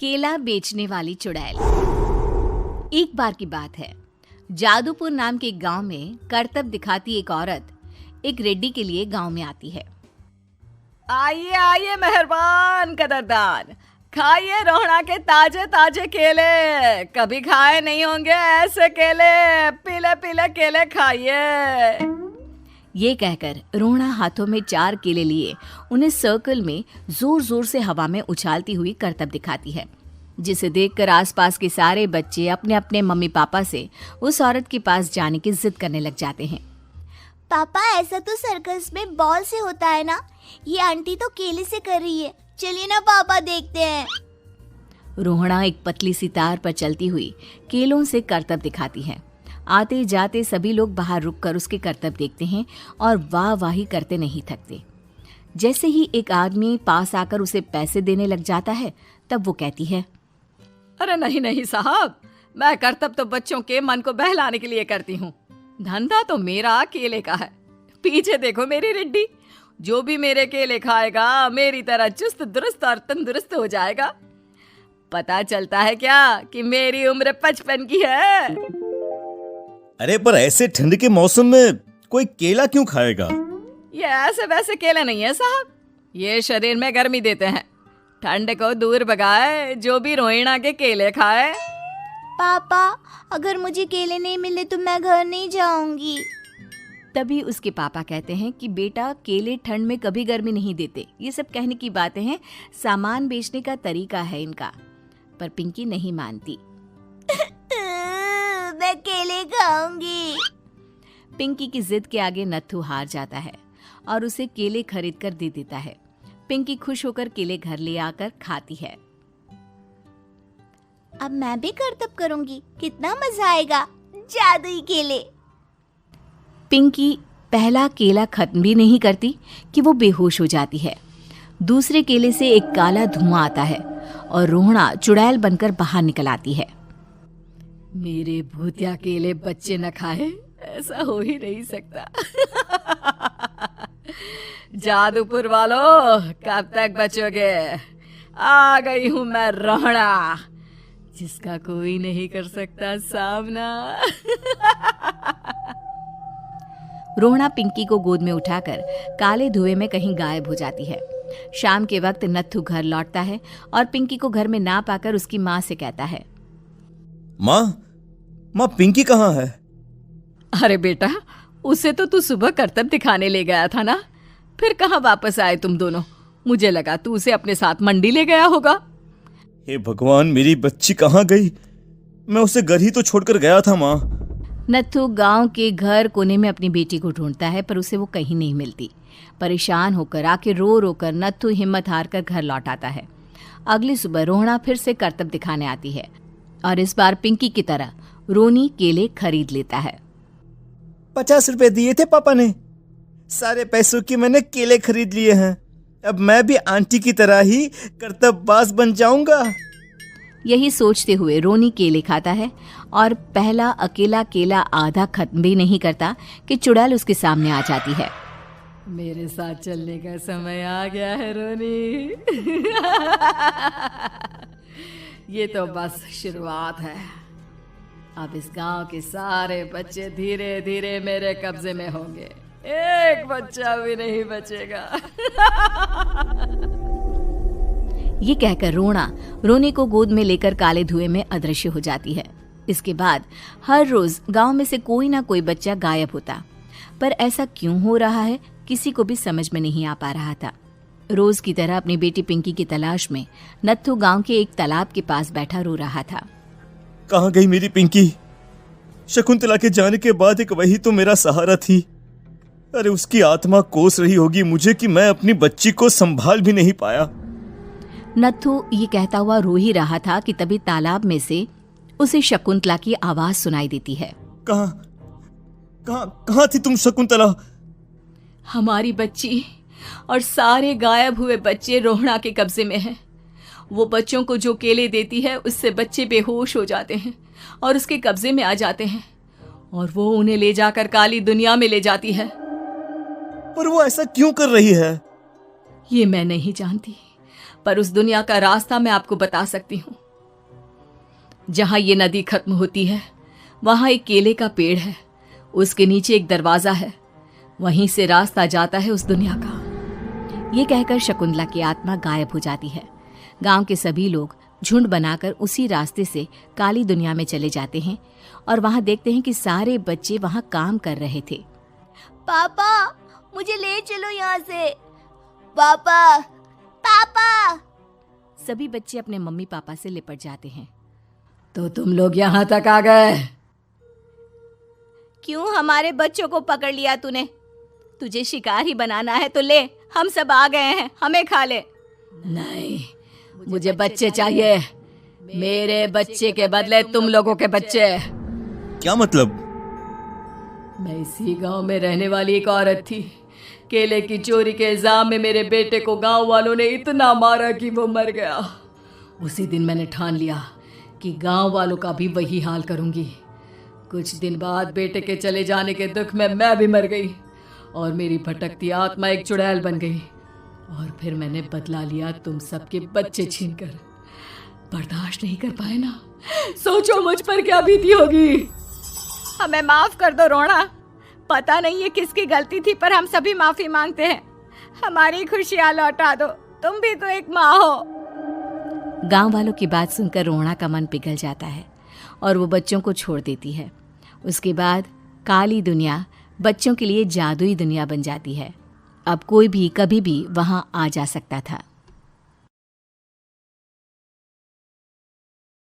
केला बेचने वाली चुड़ैल। एक बार की बात है, जादूपुर नाम के एक गांव में करतब दिखाती एक औरत एक रेड्डी के लिए गांव में आती है। आइए आइए मेहरबान कदरदान, खाइए रोहड़ा के ताजे ताजे केले। कभी खाए नहीं होंगे ऐसे केले, पीले पीले केले खाइए। ये कहकर रोहड़ा हाथों में 4 केले लिए उन्हें सर्कल में जोर जोर से हवा में उछालती हुई करतब दिखाती है, जिसे देखकर आसपास के सारे बच्चे अपने अपने मम्मी पापा से उस औरत के पास जाने की जिद करने लग जाते हैं। पापा, ऐसा तो सर्कस में बॉल से होता है ना, ये आंटी तो केले से कर रही है। चलिए ना पापा, देखते हैं। रोहड़ा एक पतली सी तार पर चलती हुई केलों से करतब दिखाती है। आते जाते सभी लोग बाहर रुककर उसके करतब देखते हैं और वाह वाही करते नहीं थकते। जैसे ही एक आदमी पास आकर उसे पैसे देने लग जाता है, तब वो कहती है, अरे नहीं नहीं साहब, मैं करतब तो बच्चों के मन को बहलाने के लिए करती हूँ। धंधा तो मेरा केले का है। पीछे देखो मेरी रिड्डी, जो भी मेरे केले खाएगा मेरी तरह चुस्त दुरुस्त और तंदुरुस्त हो जाएगा। पता चलता है क्या कि मेरी उम्र 55 की है। अरे पर ऐसे ठंड के मौसम में कोई केला क्यों खाएगा? ये ऐसे वैसे केले नहीं है साहब, ये शरीर में गर्मी देते हैं। ठंड को दूर भगाए जो भी रोहिणा के केले खाए। पापा, अगर मुझे केले नहीं मिले तो मैं घर नहीं जाऊंगी। तभी उसके पापा कहते हैं कि बेटा, केले ठंड में कभी गर्मी नहीं देते। ये सब कहने की बातें हैं, सामान बेचने का तरीका है इनका। पर पिंकी नहीं मानती। मैं केले खाऊंगी। पिंकी की जिद के आगे नत्थू हार जाता है और उसे केले खरीद कर दे देता है। पिंकी खुश होकर केले घर ले आकर खाती है। अब मैं भी करतब करूंगी, कितना मजा आएगा। जादुई केले। पिंकी पहला केला खत्म भी नहीं करती कि वो बेहोश हो जाती है। दूसरे केले से एक काला धुआं आता है और रोहड़ा चुड़ैल बनकर बाहर निकल आती है। मेरे भूतिया केले बच्चे न खाए, ऐसा हो ही नहीं सकता। जादूपुर वालों, कब तक बचोगे? आ गई हूं मैं रोहड़ा, जिसका कोई नहीं कर सकता सामना। रोहड़ा पिंकी को गोद में उठाकर काले धुएं में कहीं गायब हो जाती है। शाम के वक्त नत्थू घर लौटता है और पिंकी को घर में ना पाकर उसकी माँ से कहता है, माँ पिंकी कहाँ है? अरे बेटा, उसे तो तू सुबह करतब दिखाने ले गया था ना, फिर कहाँ वापस आए तुम दोनों? मुझे लगा तू उसे अपने साथ मंडी ले गया होगा। हे भगवान, मेरी बच्ची कहाँ गई? मैं उसे घर ही तो छोड़कर गया था माँ। नत्थू गांव के घर कोने में अपनी बेटी को ढूंढता है, पर उसे वो कहीं नहीं मिलती। परेशान होकर आखिर रो रो कर नत्थू हिम्मत हार कर घर लौट आता है। अगली सुबह रोहड़ा फिर से करतब दिखाने आती है और इस बार पिंकी की तरह रोनी केले खरीद लेता है। 50 रुपए दिए थे पापा ने, सारे पैसों की मैंने केले खरीद लिए हैं। अब मैं भी आंटी की तरह ही करतबबाज बन जाऊंगा। यही सोचते हुए रोनी केले खाता है और पहला अकेला केला आधा खत्म भी नहीं करता कि चुड़ैल उसके सामने आ जाती है। मेरे साथ चलने का समय आ गया है रोनी। ये तो बस शुरुआत है। अब इस गांव के सारे बच्चे धीरे धीरे मेरे कब्जे में होंगे, एक बच्चा भी नहीं बचेगा। ये कहकर रोना रोनी को गोद में लेकर काले धुएं में अदृश्य हो जाती है। इसके बाद हर रोज गांव में से कोई ना कोई बच्चा गायब होता, पर ऐसा क्यों हो रहा है किसी को भी समझ में नहीं आ पा रहा था। रोज की तरह अपनी बेटी पिंकी की तलाश में नत्थू गांव के एक तालाब के पास बैठा रो रहा था। कहाँ गई मेरी पिंकी? शकुंतला के जाने के बाद एक वही तो मेरा सहारा थी। अरे उसकी आत्मा कोस रही होगी मुझे कि मैं अपनी बच्ची को संभाल भी नहीं पाया। नत्थू ये कहता हुआ रो ही रहा था कि तभी तालाब में से उसे शकुंतला की आवाज सुनाई देती है। कहाँ थी तुम शकुंतला? हमारी बच्ची और सारे गायब हुए बच्चे रोहड़ा के कब्जे में हैं। वो बच्चों को जो केले देती है उससे बच्चे बेहोश हो जाते हैं और उसके कब्जे में आ जाते हैं और वो उन्हें ले जाकर काली दुनिया में ले जाती है। पर वो ऐसा क्यों कर रही है? ये मैं नहीं जानती, पर उस दुनिया का रास्ता मैं आपको बता सकती हूँ। जहां ये नदी खत्म होती है वहां एक केले का पेड़ है, उसके नीचे एक दरवाजा है, वहीं से रास्ता जाता है उस दुनिया का। ये कहकर शकुंतला की आत्मा गायब हो जाती है। गांव के सभी लोग झुंड बनाकर उसी रास्ते से काली दुनिया में चले जाते हैं और वहां देखते हैं कि सारे बच्चे वहां काम कर रहे थे। पापा मुझे ले चलो यहाँ से। पापा पापा। सभी बच्चे अपने मम्मी पापा से लिपट जाते हैं। तो तुम लोग यहाँ तक आ गए? क्यों हमारे बच्चों को पकड़ लिया तूने? तुझे शिकार ही बनाना है तो ले, हम सब आ गए हैं, हमें खा ले। नहीं, मुझे बच्चे चाहिए। मेरे बच्चे के बदले तुम लोगों के बच्चे। क्या मतलब? मैं इसी गांव में रहने वाली एक औरत थी। केले की चोरी के इल्जाम में मेरे बेटे को गांव वालों ने इतना मारा कि वो मर गया। उसी दिन मैंने ठान लिया कि गांव वालों का भी वही हाल करूंगी। कुछ दिन बाद बेटे के चले जाने के दुख में मैं भी मर गई और मेरी भटकती आत्मा एक चुड़ैल बन गई। और फिर मैंने बदला लिया तुम सबके बच्चे छीनकर। बर्दाश्त नहीं कर पाए ना? सोचो मुझ पर क्या बीती होगी। हमें माफ कर दो रोना। पता नहीं ये किसकी गलती थी, पर हम सभी माफी मांगते हैं। हमारी खुशियां लौटा दो, तुम भी तो एक माँ हो। गांव वालों की बात सुनकर रोना का मन पिघल जाता है और वो बच्चों को छोड़ देती है। उसके बाद काली दुनिया बच्चों के लिए जादुई दुनिया बन जाती है। अब कोई भी कभी भी वहां आ जा सकता था।